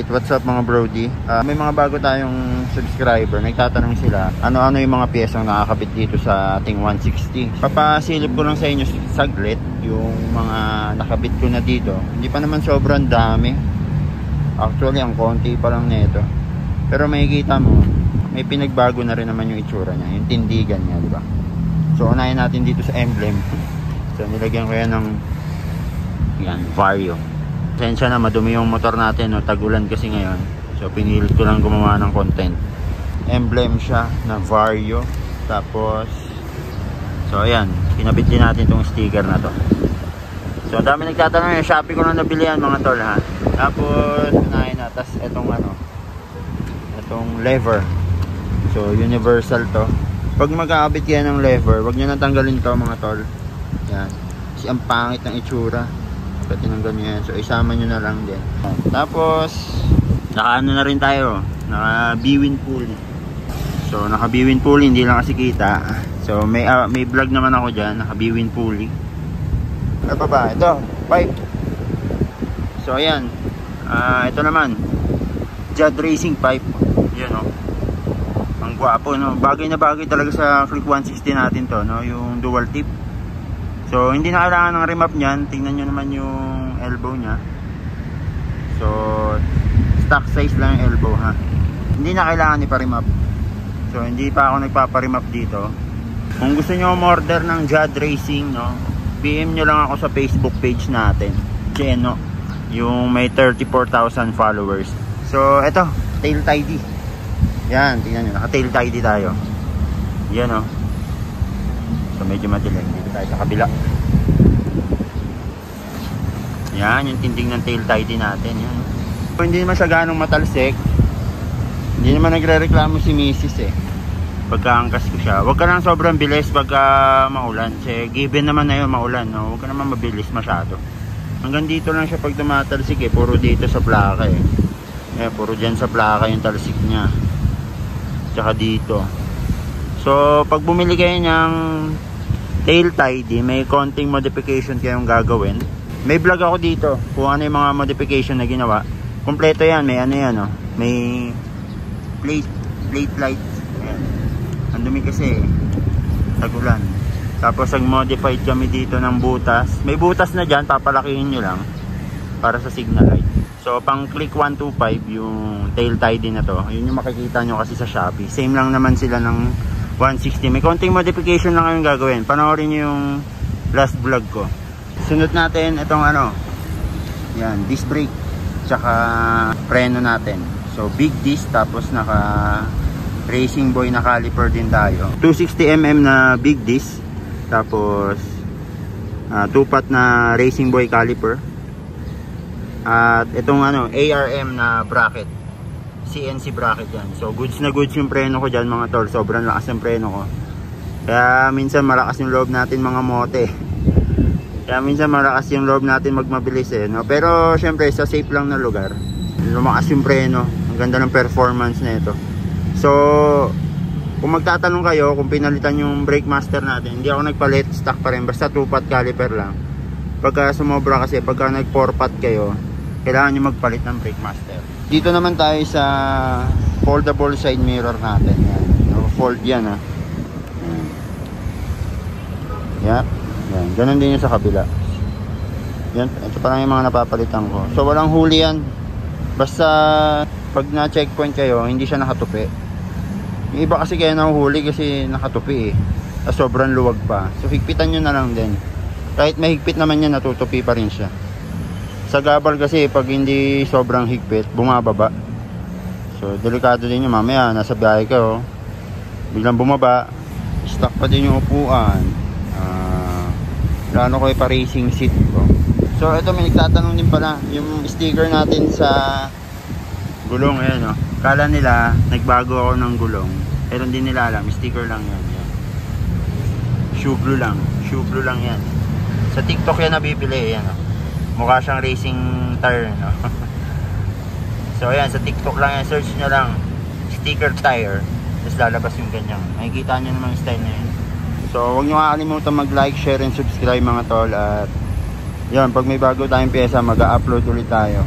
What's up mga brody? May mga bago tayong subscriber. Nagtatanong sila ano-ano yung mga piyesang nakakabit dito sa ating 160. Papasilip ko lang sa inyo saglit yung mga nakabit ko na dito. Hindi pa naman sobrang dami. Actually ang konti pa lang nito. Pero makikita mo may pinagbago na rin naman yung itsura niya, yung tindigan niya, di ba? So unahin natin dito sa emblem. So nilagyan ko yan ng Vario. Sensya na madumi yung motor natin, no? Tagulan kasi ngayon. So pinilit ko lang gumawa ng content. Emblem siya na Vario. Tapos so ayan, pinabit din natin tong sticker na to. So dami nagtatanong, yung Shopee ko na nabili yan mga tol, ha. Tapos unahin na, tas etong etong lever. So universal to. Pag mag-aabit yan ng lever, wag nyo natanggalin to mga tol. Yan, kasi ang pangit ng itsura. Tinanggal nyo yan. So isama nyo na lang din. Tapos naka-ano na rin tayo, naka B-Win pulley. So naka B-Win pulley, hindi lang kasi kita. So may vlog naman ako dyan, naka B-Win pulley. Ano pa ba? Ito, pipe. So ayan, ito naman Judd Racing pipe. Yan, oh. Ang gwapo, no? Bagay na bagay talaga sa Click 160 natin to, no? Yung dual tip. So hindi na kailangan ng remap niyan. Tingnan nyo naman yung elbow nya. So stock size lang yung elbow, ha. Hindi na kailangan ipa-remap. So hindi pa ako nagpapa-remap dito. Kung gusto nyo order ng Judd Racing, no, PM nyo lang ako sa Facebook page natin, Cheno, yung may 34,000 followers. So eto, tail tidy. Yan, tingnan nyo, naka tail tidy tayo. Yan, oh. So medyo madilim. Dito tayo sa kabila. Yan, yung tinding ng tail tidy natin. Yan. So, hindi naman siya ganong matalsik. Hindi naman nagre-reklamo si Mrs. Pagkaangkas ko siya. Huwag ka lang sobrang bilis pagka maulan. Kasi given naman na yun maulan, no? Huwag ka naman mabilis masyado. Hanggang dito lang siya pag tumatalsik, puro dito sa plaka, puro dyan sa plaka yung talsik niya. Tsaka dito. So pag bumili kayo ng tail tidy, may konting modification kayong gagawin. May vlog ako dito kung ano yung mga modification na ginawa. Kompleto yan, may ano yan, oh. May plate light. Ayan. Ang dumi kasi, tagulan. Tapos nag-modified kami dito ng butas. May butas na dyan, papalakihin nyo lang para sa signal light. So pang Click 125 yung tail tidy na to, yun yung makikita nyo kasi sa Shopee. Same lang naman sila ng 160. May konting modification lang kayong gagawin. Panoorin nyo yung last vlog ko. Sunod natin itong yan, disc brake tsaka preno natin. So big disc, tapos naka Racing Boy na caliper din tayo. 260mm na big disc, tapos 2-pot na Racing Boy caliper. At itong ARM na bracket, CNC bracket yan. So goods na goods yung preno ko dyan mga tol. Sobrang lakas ng preno ko. Kaya minsan malakas yung loob natin mga mote. Kaya minsan malakas yung loob natin magmabilis, no? Pero syempre sa safe lang na lugar, lumakas yung preno. Ang ganda ng performance na ito. So kung magtatanong kayo kung pinalitan yung brake master natin, hindi ako nagpalit, stock pa rin. Basta 2-pot caliper lang. Pagka sumobra kasi, pagka nag 4-pot kayo, kailangan nyo magpalit ng brake master. Dito naman tayo sa foldable side mirror natin. Yan. Fold yan, ha. Yan. Yan. Ganun din yung sa kabila. Yan. Ito pa lang yung mga napapalitan ko. So walang huli yan. Basta pag na checkpoint kayo, hindi siya nakatupi. Yung iba kasi kaya nahuhuli kasi nakatupi, at sobrang luwag pa. So higpitan nyo na lang din. Kahit mahigpit naman yan, natutupi pa rin siya. Sa gabal kasi pag hindi sobrang higpit, bumababa. So delikado din yun. Mamaya nasa biyahe ka, biglang bumaba, stuck pa din yung upuan. Lalo ko pa racing seat ko. So ito, may nagtatanong din pala yung sticker natin sa gulong. Ayan, kala nila nagbago ako ng gulong, pero hindi nila alam, sticker lang yan. Shoe glue lang yan. Sa TikTok yan nabibili. Ayan, mukha siyang racing tire, no? So ayan, sa TikTok lang yan, search nyo lang sticker tire, tapos lalabas yung ganyan. Makikita nyo naman yung style na yan. So huwag nyo kakalimutan mag-like, share, and subscribe mga tol. At yun, pag may bago tayong pyesa, mag-upload ulit tayo.